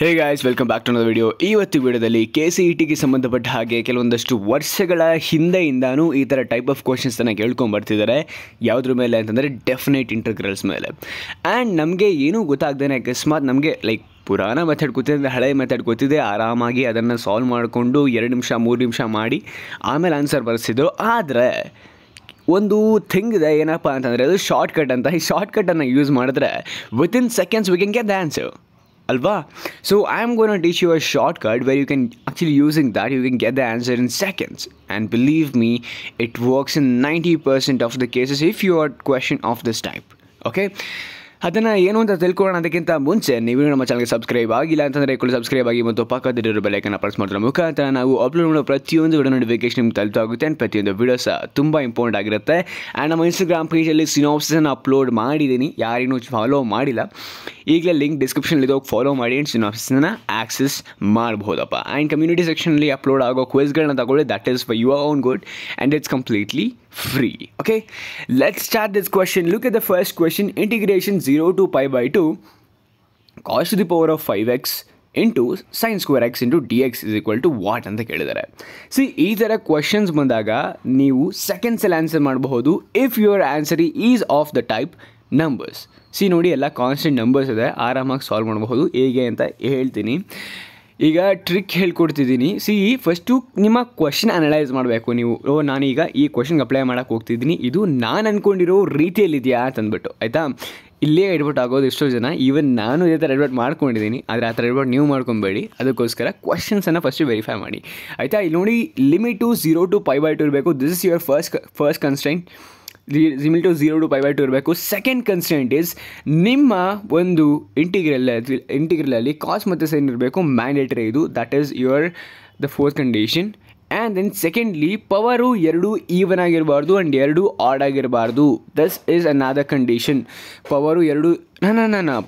Hey guys, welcome back to another video. ಇವತ್ತು ವಿಡಿಯೋದಲ್ಲಿ KCETಗೆ ಸಂಬಂಧಪಟ್ಟ ಹಾಗೆ ಕೆಲವೊಂದಷ್ಟು ವರ್ಷಗಳ ಹಿಂದೆಯಿಂದಾನು ಈ ಥರ ಟೈಪ್ ಆಫ್ ಕ್ವಶನ್ಸನ್ನು ಕೇಳ್ಕೊಂಬರ್ತಿದ್ದಾರೆ. ಯಾವುದ್ರ ಮೇಲೆ ಅಂತಂದರೆ ಡೆಫಿನೆಟ್ ಇಂಟಗ್ರಲ್ಸ್ ಮೇಲೆ. ಆ್ಯಂಡ್ ನಮಗೆ ಏನೂ ಗೊತ್ತಾಗ್ದೇ ಅಕಸ್ಮಾತ್ ನಮಗೆ ಪುರಾಣ ಮೆಥಡ್ ಗೊತ್ತಿದೆ, ಹಳೆ ಮೆಥಡ್ ಗೊತ್ತಿದೆ, ಆರಾಮಾಗಿ ಅದನ್ನು ಸಾಲ್ವ್ ಮಾಡಿಕೊಂಡು 2 ನಿಮಿಷ 3 ನಿಮಿಷ ಮಾಡಿ ಆಮೇಲೆ ಆನ್ಸರ್ ಬರೆಸಿದ್ರು. ಆದರೆ ಒಂದು ಥಿಂಗ್ ಇದೆ, ಏನಪ್ಪ ಅಂತಂದರೆ ಅದು ಶಾರ್ಟ್ಕಟ್ ಅಂತ. ಈ ಶಾರ್ಟ್ಕಟನ್ನು ಯೂಸ್ ಮಾಡಿದ್ರೆ within seconds we can get the answer ಅಲ್ವಾ. So I am going to teach you a shortcut where you can actually using that you can get the answer in seconds. And believe me, it works in 90% of the cases if you are question of this type. Okay, ಅದನ್ನು ಏನು ಅಂತ ತಿಳ್ಕೊಳ್ಳೋಣ. ಅದಕ್ಕಿಂತ ಮುಂಚೆ ನೀವು ನಮ್ಮ ಚಾನಲ್ಗೆ subscribe ಆಗಿಲ್ಲ ಅಂತಂದರೆ ಸಬ್ಸ್ಕ್ರೈಬ್ ಆಗಿ ಮತ್ತು ಪಕ್ಕದಲ್ಲಿರೋ ಬೆಲ್ಲೈಕನ್ನ ಪ್ರೆಸ್ ಮಾಡೋದ್ರ ಮುಖಾಂತರ ನಾವು ಅಪ್ಲೋಡ್ ಮಾಡೋ ಪ್ರತಿಯೊಂದು ವಿಡಿಯೋ ನೋಟಿಫಿಕೇಶನ್ ನಿಮ್ಗೆ ತಲುಪಾಗುತ್ತೆ. ಆ್ಯಂಡ್ ಪ್ರತಿಯೊಂದು ವಿಡಿಯೋ ಸಹ ತುಂಬ ಇಂಪಾರ್ಟೆಂಟ್ ಆಗಿರುತ್ತೆ. ಆ್ಯಂಡ್ ನಮ್ಮ ಇನ್ಸ್ಟಾಗ್ರಾಮ್ ಪೇಜಲ್ಲಿ ಸಿನಾಪ್ಸಿಸನ್ನು ಅಪ್ಲೋಡ್ ಮಾಡಿದ್ದೀನಿ. ಯಾರೇನೂ ಫಾಲೋ ಮಾಡಿಲ್ಲ, ಈಗಲೇ ಲಿಂಕ್ ಡಿಸ್ಕ್ರಿಪ್ಷನಲ್ಲಿ ಹೋಗಿ ಫಾಲೋ ಮಾಡಿ ಆ್ಯಂಡ್ ಸಿನಾಪ್ಸಿಸನ್ನು ಆಕ್ಸೆಸ್ ಮಾಡ್ಬೋದಪ್ಪ. ಆ್ಯಂಡ್ ಕಮ್ಯುನಿಟಿ ಸೆಕ್ಷನಲ್ಲಿ ಅಪ್ಲೋಡ್ ಆಗೋ ಕ್ವಿಸ್ಗಳನ್ನ ತಗೊಳ್ಳಿ. That is for your own good and it's completely free. Okay, let's start this question. Look at the first question. Integration 0 to pi by 2 cos to the power of 5x into sin square x into dx is equal to what ಅಂತ ಕೇಳಿದ್ದಾರೆ. C, ಈ ಥರ questions ಬಂದಾಗ ನೀವು ಸೆಕೆಂಡ್ಸಲ್ಲಿ answer ಮಾಡಬಹುದು if your answer is of the type numbers. C ನೋಡಿ, ಎಲ್ಲ constant numbers ಇದೆ, ಆರಾಮಾಗಿ ಸಾಲ್ವ್ ಮಾಡಬಹುದು. ಹೇಗೆ ಅಂತ ಹೇಳ್ತೀನಿ. ಈಗ ಟ್ರಿಕ್ ಹೇಳ್ಕೊಡ್ತಿದ್ದೀನಿ. ಸಿ, ಫಸ್ಟು ನಿಮ್ಮ ಕ್ವಶನ್ ಅನಲೈಸ್ ಮಾಡಬೇಕು ನೀವು. ನಾನೀಗ ಈ ಕ್ವಶನ್ಗೆ ಅಪ್ಲೈ ಮಾಡೋಕ್ಕೆ ಹೋಗ್ತಿದ್ದೀನಿ, ಇದು ನಾನು ಅಂದ್ಕೊಂಡಿರೋ ರೀತಿಯಲ್ಲಿದೆಯಾ ಅಂತಂದ್ಬಿಟ್ಟು, ಆಯಿತಾ. ಇಲ್ಲೇ ಎಡ್ವರ್ಟ್ ಆಗೋದು ಎಷ್ಟೋ ಜನ, ಈವನ್ ನಾನು ಇದೇ ಥರ ಎಡ್ವರ್ಟ್ ಮಾಡ್ಕೊಂಡಿದ್ದೀನಿ. ಆದರೆ ಆ ಥರ ಎಡ್ವರ್ಟ್ ನೀವು ಮಾಡ್ಕೊಬೇಡಿ. ಅದಕ್ಕೋಸ್ಕರ ಕ್ವಶನ್ಸನ್ನು ಫಸ್ಟು ವೆರಿಫೈ ಮಾಡಿ, ಆಯಿತಾ. ಇಲ್ಲಿ ನೋಡಿ, ಲಿಮಿಟು 0 to pi by 2 ಇರಬೇಕು. This is your first constant. Limit 0 to pi by 2 ಇರಬೇಕು. ಸೆಕೆಂಡ್ ಕನ್ಸ್ಟೆಂಟ್ ಇಸ್ ನಿಮ್ಮ ಒಂದು ಇಂಟಿಗ್ರಲಲ್ಲಿ ಕಾಸ್ ಮತ್ತು ಸೈನ್ ಇರಬೇಕು, ಮ್ಯಾಂಡೇಟರಿ ಇದು. That is your the fourth condition. And then secondly power 2 even ಆಗಿರಬಾರ್ದು ಆ್ಯಂಡ್ 2 ಆಡ್ ಆಗಿರಬಾರ್ದು. This is another condition. Power 2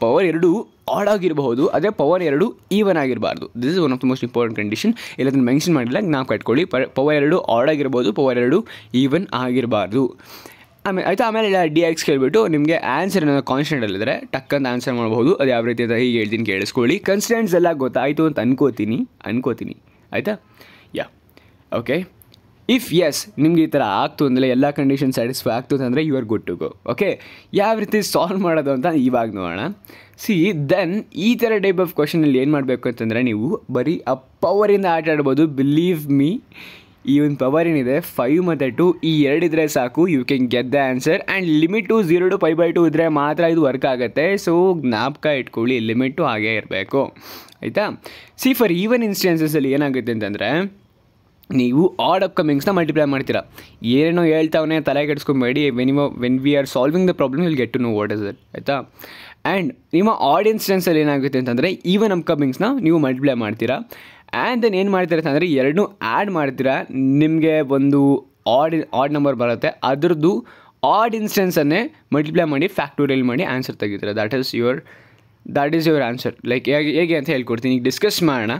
power 2 odd ಆಗಿರಬಹುದು, ಅದೇ ಪವರ್ 2 ಈವನ್ ಆಗಿರಬಾರ್ದು. This is one of the most important condition. ಎಲ್ಲದನ್ನು mention ಮಾಡಿಲ್ಲ, ನಾವು ಕಟ್ಕೊಳ್ಳಿ. Power 2 odd ಆಗಿರ್ಬೋದು, ಪವರ್ 2 ಈವನ್ ಆಗಿರಬಾರ್ದು. ಆಮೇಲೆ ಡಿ ಎಕ್ಸ್ ಕೇಳಿಬಿಟ್ಟು ನಿಮಗೆ ಆನ್ಸರ್ ಏನೋ ಕಾನ್ಸ್ಟೆಂಟಲ್ಲಿದ್ದರೆ ಟಕ್ಕಂತ ಆನ್ಸರ್ ಮಾಡ್ಬೋದು. ಅದು ಯಾವ ರೀತಿ ಅಂತ ಹೀಗೆ ಹೇಳ್ತೀನಿ, ಕೇಳಿಸ್ಕೊಳ್ಳಿ. ಕನ್ಸ್ಟೆಂಟ್ಸ್ ಎಲ್ಲ ಗೊತ್ತಾಯಿತು ಅಂತ ಅನ್ಕೋತೀನಿ ಆಯಿತಾ. ಯಾ, ಓಕೆ. ಇಫ್ ಎಸ್ ನಿಮ್ಗೆ ಈ ಥರ ಆಗ್ತು ಅಂದರೆ, ಎಲ್ಲ ಕಂಡೀಷನ್ ಸ್ಯಾಟಿಸ್ಫೈ ಆಗ್ತು ಅಂತಂದರೆ you are good to go. Okay, ಯಾವ ರೀತಿ ಸಾಲ್ವ್ ಮಾಡೋದು ಅಂತ ಇವಾಗ ನೋಡೋಣ. ಸಿ, ದೆನ್ ಈ ಥರ ಟೈಪ್ ಆಫ್ ಕ್ವಶನಲ್ಲಿ ಏನು ಮಾಡಬೇಕು ಅಂತಂದರೆ, ನೀವು ಬರೀ ಆ ಪವರಿಂದ ಆಟ ಆಡ್ಬೋದು. ಬಿಲೀವ್ ಮೀ, ಈ ಒಂದು ಪವರ್ ಏನಿದೆ 5 ಮತ್ತು 2 ಈ 2 ಇದ್ದರೆ ಸಾಕು, you can get the answer. And limit 0 to pi by 2 ಇದ್ದರೆ ಮಾತ್ರ ಇದು ವರ್ಕ್ ಆಗುತ್ತೆ. ಸೊ ಜ್ಞಾಪಕ ಇಟ್ಕೊಳ್ಳಿ, ಲಿಮಿಟು ಹಾಗೇ ಇರಬೇಕು, ಆಯಿತಾ. ಸಿ, ಫಾರ್ ಈವನ್ ಇನ್ಸ್ಟೆನ್ಸಸಲ್ಲಿ ಏನಾಗುತ್ತೆ ಅಂತಂದರೆ, ನೀವು ಆಡ್ ಅಪ್ಕಮಿಂಗ್ಸ್ನ ಮಲ್ಟಿಪ್ಲೈ ಮಾಡ್ತೀರಾ. ಏನೇನೋ ಹೇಳ್ತಾವನೇ, ತಲೆ ಕೆಡಿಸ್ಕೊಬೇಡಿ. When we are solving the problem will get to know what is it, ಆಯಿತಾ. ಆ್ಯಂಡ್ ನಿಮ್ಮ ಆಡ್ ಇನ್ಸ್ಟೆನ್ಸಲ್ಲಿ ಏನಾಗುತ್ತೆ ಅಂತಂದರೆ, ಈವನ್ ಅಪ್ಕಮಿಂಗ್ಸ್ನ ನೀವು ಮಲ್ಟಿಪ್ಲೈ ಮಾಡ್ತೀರಾ. ಆ್ಯಂಡ್ ದೆನ್ ಏನು ಮಾಡ್ತೀರಾ ಅಂತಂದರೆ, 2 ಆ್ಯಡ್ ಮಾಡ್ತೀರಾ. ನಿಮಗೆ ಒಂದು ಆಡ್ ನಂಬರ್ ಬರುತ್ತೆ, ಅದ್ರದ್ದು ಆಡ್ ಇನ್ಸ್ಟೆನ್ಸನ್ನೇ ಮಲ್ಟಿಪ್ಲೈ ಮಾಡಿ ಫ್ಯಾಕ್ಟೋರಿಯಲ್ ಮಾಡಿ ಆನ್ಸರ್ ತೆಗಿತೀರಾ. That is your answer. ಹೇಗೆ ಅಂತ ಹೇಳ್ಕೊಡ್ತೀನಿ, ಈಗ ಡಿಸ್ಕಸ್ ಮಾಡೋಣ.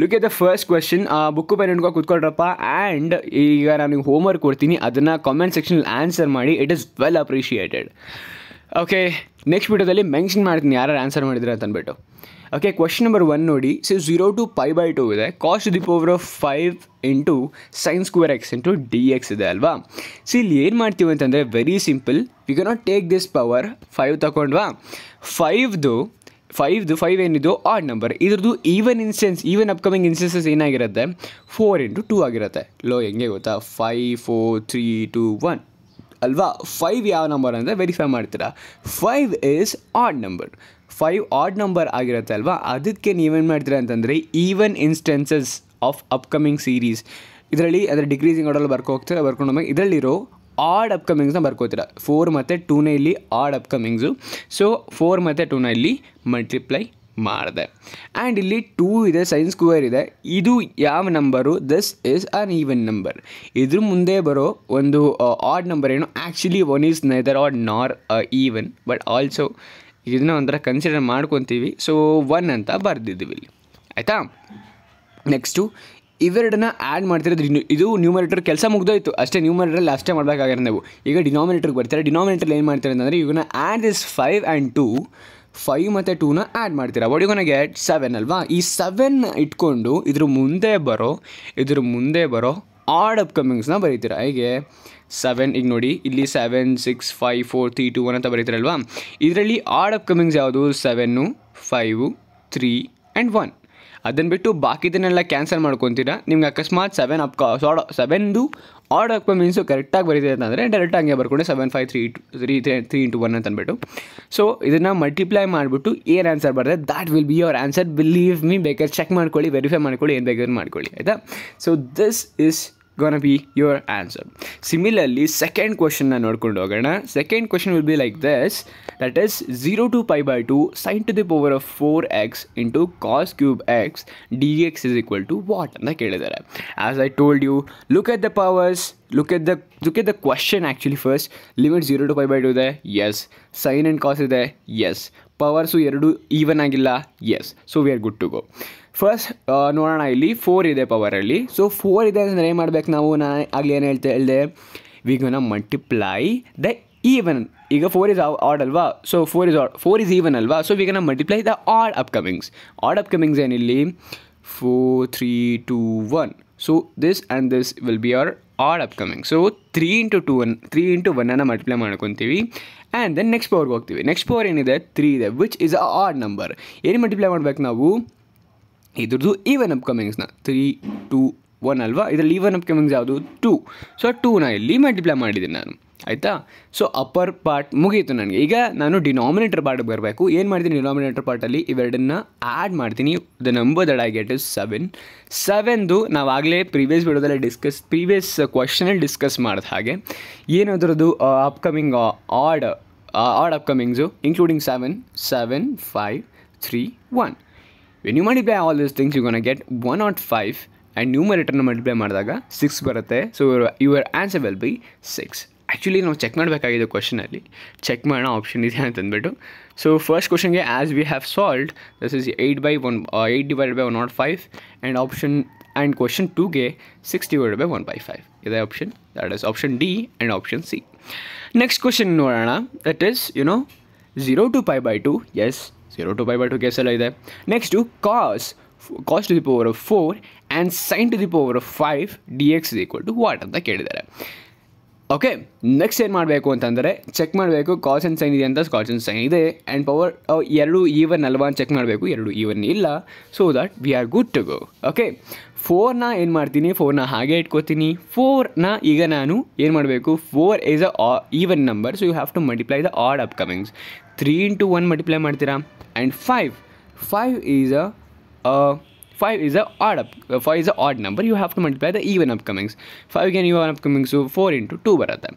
Look at the first question. Book pen ಹಿಡ್ಕೊ ಕೂತ್ಕೊಳ್ರಪ್ಪ. ಆ್ಯಂಡ್ ಈಗ ನಾನು ಹೋಮ್ವರ್ಕ್ ಕೊಡ್ತೀನಿ, ಅದನ್ನು ಕಾಮೆಂಟ್ ಸೆಕ್ಷನಲ್ಲಿ ಆನ್ಸರ್ ಮಾಡಿ. It is well appreciated. Okay, next ವಿಡಿಯೋದಲ್ಲಿ ಮೆನ್ಷನ್ ಮಾಡ್ತೀನಿ ಯಾರು ಆನ್ಸರ್ ಮಾಡಿದ್ರೆ ಅಂತ ಅಂದ್ಬಿಟ್ಟು. ಓಕೆ, ಕ್ವೆಶ್ಚನ್ ನಂಬರ್ 1 ನೋಡಿ. ಸೊ 0 to pi by 2 ಇದೆ. Cos to the power of 5 into sine square x into d x ಇದೆ ಅಲ್ವಾ. ಸೊ ಇಲ್ಲಿ ಏನು ಮಾಡ್ತೀವಿ ಅಂತಂದರೆ, very simple. We cannot take this power 5 ತಗೊಂಡ್ವಾ. 5 ಏನಿದು ಆಡ್ ನಂಬರ್, ಇದ್ರದ್ದು ಈವನ್ ಅಪ್ಕಮಿಂಗ್ ಇನ್ಸ್ಟೆನ್ಸಸ್ ಏನಾಗಿರುತ್ತೆ, 4 into 2 ಆಗಿರುತ್ತೆ. ಹೆಂಗೆ ಗೊತ್ತಾ, 5 4 3 2 1 ಅಲ್ವಾ. 5 ಯಾವ ನಂಬರ್ ಅಂದರೆ ವೆರಿಫೈ ಮಾಡ್ತೀರಾ. 5 is odd number. 5 odd number ಆಗಿರುತ್ತೆ ಅಲ್ವಾ. ಅದಕ್ಕೆ ನೀವೇನು ಮಾಡ್ತೀರಾ ಅಂತಂದರೆ, even instances of upcoming series ಇದರಲ್ಲಿ ಅದರ ಡಿಕ್ರೀಸಿಂಗ್ ಆರ್ಡರಲ್ಲಿ ಬರ್ಕೊಂಡು ಇದರಲ್ಲಿರೋ ಆಡ್ ಅಪ್ಕಮಿಂಗ್ಸ್ನ ಬರ್ಕೋತೀರಾ. 4 ಮತ್ತು 2ನೇ ಇಲ್ಲಿ ಆಡ್ ಅಪ್ಕಮಿಂಗ್ಸು. ಸೊ 4 ಮತ್ತು 2ನ ಇಲ್ಲಿ ಮಲ್ಟಿಪ್ಲೈ ಮಾಡಿದೆ. ಆ್ಯಂಡ್ ಇಲ್ಲಿ 2 ಇದೆ, ಸೈನ್ ಸ್ಕ್ವೇರ್ ಇದೆ. ಇದು ಯಾವ number, this is an even number. ಇದ್ರ ಮುಂದೆ ಬರೋ ಒಂದು ಆಡ್ ನಂಬರ್ ಏನು, actually 1 is neither odd nor even, but also ಇದನ್ನ ಒಂಥರ ಕನ್ಸಿಡರ್ ಮಾಡ್ಕೊತೀವಿ. ಸೊ 1 ಅಂತ ಬರೆದಿದ್ದೀವಿ ಇಲ್ಲಿ, ಆಯಿತಾ. ನೆಕ್ಸ್ಟು ಇವೆರಡನ್ನ ಆ್ಯಡ್ ಮಾಡ್ತಿರೋದು. ಇದು ನ್ಯೂಮರೇಟರ್ ಕೆಲಸ ಮುಗ್ದೋಯ್ತು ಅಷ್ಟೇ. ನ್ಯೂಮರೇಟರಲ್ಲಿ ಅಷ್ಟೇ ಮಾಡಬೇಕಾಗಿರೋ ನಾವು. ಈಗ ಡಿನಾಮಿನೇಟರ್ಗೆ ಬರ್ತಾರೆ. ಡಿನಾಮಿನೇಟರ್ಲಿ ಏನು ಮಾಡ್ತಾರೆ ಅಂತಂದರೆ, ಇವನ್ನ ಆ್ಯಡ್ ದಿಸ್ 5 and 2 5 ಮತ್ತು 2ನ ಆ್ಯಡ್ ಮಾಡ್ತೀರಾ. ವಾಟ್ ಯು ಗೋನಾ ಗೆಟ್ 7 ಅಲ್ವಾ. ಈ 7 ಇಟ್ಕೊಂಡು ಇದ್ರ ಮುಂದೆ ಬರೋ ಆಡ್ ಅಪ್ಕಮಿಂಗ್ಸ್ನ ಬರೀತೀರಾ. ಹೇಗೆ 7 ಈಗ ನೋಡಿ ಇಲ್ಲಿ 7 6 5 4 3 2 1 ಅಂತ ಬರೀತೀರಲ್ವಾ. ಇದರಲ್ಲಿ ಆಡ್ ಅಪ್ಕಮಿಂಗ್ಸ್ ಯಾವುದು 7 5 3 ಆ್ಯಂಡ್ 1. ಅದನ್ನು ಬಿಟ್ಟು ಬಾಕಿದನ್ನೆಲ್ಲ ಕ್ಯಾನ್ಸಲ್ ಮಾಡ್ಕೊತೀರಾ. ನಿಮ್ಗೆ ಅಕಸ್ಮಾತ್ 7ದು ಆಡ್ ಅಪ್ಕಮಿಂಗ್ಸು ಕರೆಕ್ಟಾಗಿ ಬರೀತಿದೆ ಅಂತಂದರೆ ಡೈರೆಕ್ಟಾಗಿ ಹಂಗೆ ಬರ್ಕೊಂಡೆ 7 5 3 ಇಂಟು 1 ಅಂತ ಅಂದ್ಬಿಟ್ಟು. ಸೊ ಇದನ್ನು ಮಲ್ಟಿಪ್ಲೈ ಮಾಡಿಬಿಟ್ಟು ಏನು ಆನ್ಸರ್ ಬರ್ತದೆ that will be your answer. Believe me, ಬೇಕಾದ್ರೆ ಚೆಕ್ ಮಾಡ್ಕೊಳ್ಳಿ, ವೆರಿಫೈ ಮಾಡ್ಕೊಳ್ಳಿ, ಏನು ಬೇಕಾದ್ರೆ ಮಾಡ್ಕೊಳ್ಳಿ, ಆಯಿತಾ. So this is gonna be your answer. Similarly, second question na nodkondu hogana. Second question will be like this, that is 0 to pi by 2 sin to the power of 4x into cos cube x dx is equal to what anta kelidare. As I told you, look at the powers, look at the question actually first. Limit 0 to pi by 2 ಇದೆ, yes. Sin and cos ಇದೆ, yes. Powers ಎರಡು even ಆಗಿಲ್ಲ, yes. So we are good to go. First ನೋಡೋಣ, ಇಲ್ಲಿ 4 ಇದೆ ಪವರಲ್ಲಿ. So 4 ಇದೆ ಅಂದರೆ ಏನು ಮಾಡ್ಬೇಕು ನಾವು, ನಾನು ಆಗಲಿ ಏನು ಹೇಳಿದೆ, we gonna multiply the even. ಈಗ 4 ಇಸ್ ಆಡ್ ಅಲ್ವಾ, ಸೊ 4 ಇಸ್ ಈವನ್ ಅಲ್ವಾ. So we gonna multiply the odd upcomings ಏನಿಲ್ಲಿ 4 3 2 1. So this and this will be our odd upcoming. So 3 into 1 multiply ಮಾಡ್ಕೊತೀವಿ. ಆ್ಯಂಡ್ ದೆನ್ ನೆಕ್ಸ್ಟ್ ಪವರ್ಗೆ ಹೋಗ್ತೀವಿ. Next power ಏನಿದೆ 3 ಇದೆ, which is a odd number. ಏನು multiply ಮಾಡ್ಬೇಕು ನಾವು, ಇದ್ರದ್ದು ಈವನ್ ಅಪ್ಕಮಿಂಗ್ಸ್ನ 3 2 1 ಅಲ್ವಾ. ಇದರಲ್ಲಿ ಈವನ್ ಅಪ್ಕಮಿಂಗ್ಸ್ ಯಾವುದು 2. ಸೊ 2ನ ಇಲ್ಲಿ ಮಲ್ಟಿಪ್ಲೈ ಮಾಡಿದ್ದೀನಿ ನಾನು, ಆಯಿತಾ. ಸೊ ಅಪ್ಪರ್ ಪಾರ್ಟ್ ಮುಗೀತು ನನಗೆ. ಈಗ ನಾನು ಡಿನಾಮಿನೇಟರ್ ಪಾರ್ಟ್ಗೆ ಬರಬೇಕು. ಏನು ಮಾಡ್ತೀನಿ, ಡಿನಾಮಿನೇಟರ್ ಪಾರ್ಟಲ್ಲಿ ಇವೆರಡನ್ನ ಆ್ಯಡ್ ಮಾಡ್ತೀನಿ. The number that I get is 7. 7ದು ನಾವಾಗಲೇ ಪ್ರೀವಿಯಸ್ ಕ್ವಶನಲ್ಲಿ ಡಿಸ್ಕಸ್ ಮಾಡಿದ ಹಾಗೆ ಏನದ್ರದ್ದು upcoming odd upcomings including 7 7 5 3 1. When you multiply all these things you gonna get 105 and ನ್ಯೂಮರೇಟರ್ನ ಮಲ್ಟಿಪ್ಲೈ ಮಾಡಿದಾಗ 6 ಬರುತ್ತೆ. So your answer will be 6. Actually ನಾವು ಚೆಕ್ ಮಾಡಬೇಕಾಗಿದೆ ಕ್ವಶನಲ್ಲಿ, ಚೆಕ್ ಮಾಡೋಣ ಆಪ್ಷನ್ ಇದೆ ಅಂತಂದ್ಬಿಟ್ಟು. ಸೊ ಫಸ್ಟ್ ಕ್ವಶನ್ಗೆ as we have solved this is 8 divided by 105 and question 2ಗೆ 6 divided by 1/5 ಇದೆ option. That is option D and option C. Next question ನೋಡೋಣ, that is 0 to pi by 2. Yes, 0 to pi by 2 ಕೇಸೆಲ್ಲ ಇದೆ. Next cos to the power of 4 and sin to the power of 5 dx is equal to what ಅಂತ ಕೇಳಿದ್ದಾರೆ. Okay, next ಏನು ಮಾಡಬೇಕು ಅಂತಂದರೆ check ಮಾಡಬೇಕು ಕಾಸ್ and sine ಇದೆ ಅಂತ. ಕಾಸ್ ಆ್ಯಂಡ್ ಸೈನ್ ಇದೆ ಆ್ಯಂಡ್ ಪವರ್ ಎರಡು ಈವನ್ ಅಲ್ವಾ ಅಂತ ಚೆಕ್ ಮಾಡಬೇಕು. ಎರಡು ಈವನ್ ಇಲ್ಲ, so that we are good to go. Okay, 4ನ ಏನು ಮಾಡ್ತೀನಿ, 4ನ ಹಾಗೆ ಇಟ್ಕೋತೀನಿ. 4ನ ಈಗ ನಾನು ಏನು ಮಾಡಬೇಕು, 4 is a even number, so you have to multiply the odd upcomings. 3 into 1 multiply ಮಾಡ್ತೀರಾ. And 5 is a odd number. You have to multiply the even upcomings. 5 ಗೆ even upcomings 4 into 2 ಬರುತ್ತೆ.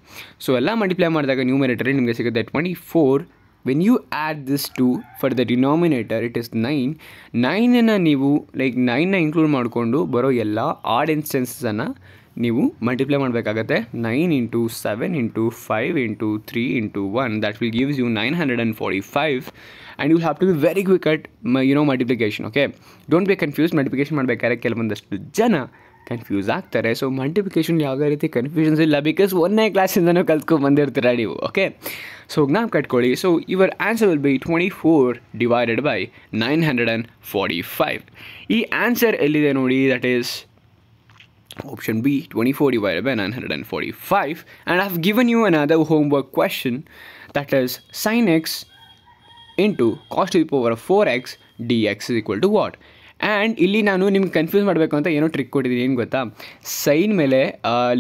ಸೊ ಎಲ್ಲ ಮಲ್ಟಿಪ್ಲೈ ಮಾಡಿದಾಗ numerator ನಿಮಗೆ ಸಿಗುತ್ತೆ 24. When you add this 2 for the denominator it is 9. 9ನ ನೀವು like 9ನ include ಮಾಡಿಕೊಂಡು ಬರೋ ಎಲ್ಲ ಆಡ್ ಇನ್ಸ್ಟೆನ್ಸನ್ನು ನೀವು ಮಲ್ಟಿಪ್ಲೈ ಮಾಡಬೇಕಾಗತ್ತೆ. 9 into 7 into 5 into 3 into 1, that will gives you 945. and you will have to be very quick at multiplication. Okay, don't be confused. multiplication ಮಾಡಬೇಕಾದ್ರೆ ಕೆಲವೊಂದಷ್ಟು ಜನ ಕನ್ಫ್ಯೂಸ್ ಆಗ್ತಾರೆ. ಸೊ ಮಲ್ಟಿಪ್ಲಿಕೇಶನ್ ಯಾವುದೇ ರೀತಿ ಕನ್ಫ್ಯೂಷನ್ಸ್ ಇಲ್ಲ, ಬಿಕಾಸ್ 1ನೇ ಕ್ಲಾಸಿಂದನೂ ಕಲ್ತ್ಕೊಂಡು ಬಂದಿರ್ತೀರ ನೀವು. ಓಕೆ, ಸೊ ಜ್ಞಾಪ ಕಟ್ಕೊಳ್ಳಿ. So your answer will be 24 divided by 945. ಈ ಆನ್ಸರ್ ಎಲ್ಲಿದೆ ನೋಡಿ, that is option B, 24 divided by 945. and I have given you another homework question, that is sin x into cos to the power of 4x dx is equal to what. And ಇಲ್ಲಿ ನಾನು ನಿಮ್ಗೆ confuse ಮಾಡಬೇಕು ಅಂತ ಏನೋ trick ಕೊಟ್ಟಿದ್ದೀನಿ. ಏನು ಗೊತ್ತಾ, sign ಮೇಲೆ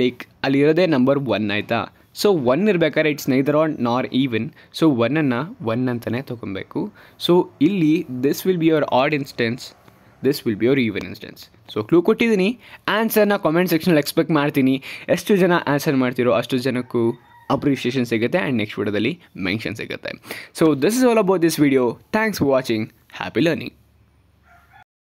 ಲೈಕ್ ಅಲ್ಲಿರೋದೇ ನಂಬರ್ 1 ಆಯಿತಾ. ಸೊ 1 ಇರಬೇಕಾದ್ರೆ it's neither odd nor even. So 1ಅನ್ನು 1 ಅಂತಲೇ ತೊಗೊಬೇಕು. ಸೊ ಇಲ್ಲಿ this will be your odd instance, this will be your even instance. So clue ಕೊಟ್ಟಿದ್ದೀನಿ. ಆನ್ಸರ್ನ ಕಾಮೆಂಟ್ ಸೆಕ್ಷನಲ್ಲಿ ಎಕ್ಸ್ಪೆಕ್ಟ್ ಮಾಡ್ತೀನಿ. ಎಷ್ಟು ಜನ ಆನ್ಸರ್ ಮಾಡ್ತಿರೋ ಅಷ್ಟು ಜನಕ್ಕೂ ಅಪ್ರಿಷಿಯೇಷನ್ ಸಿಗುತ್ತೆ ಆ್ಯಂಡ್ ನೆಕ್ಸ್ಟ್ ವಿಡಿಯೋದಲ್ಲಿ ಮೆನ್ಷನ್ ಸಿಗುತ್ತೆ. So this is all about this video. Thanks for watching. Happy learning.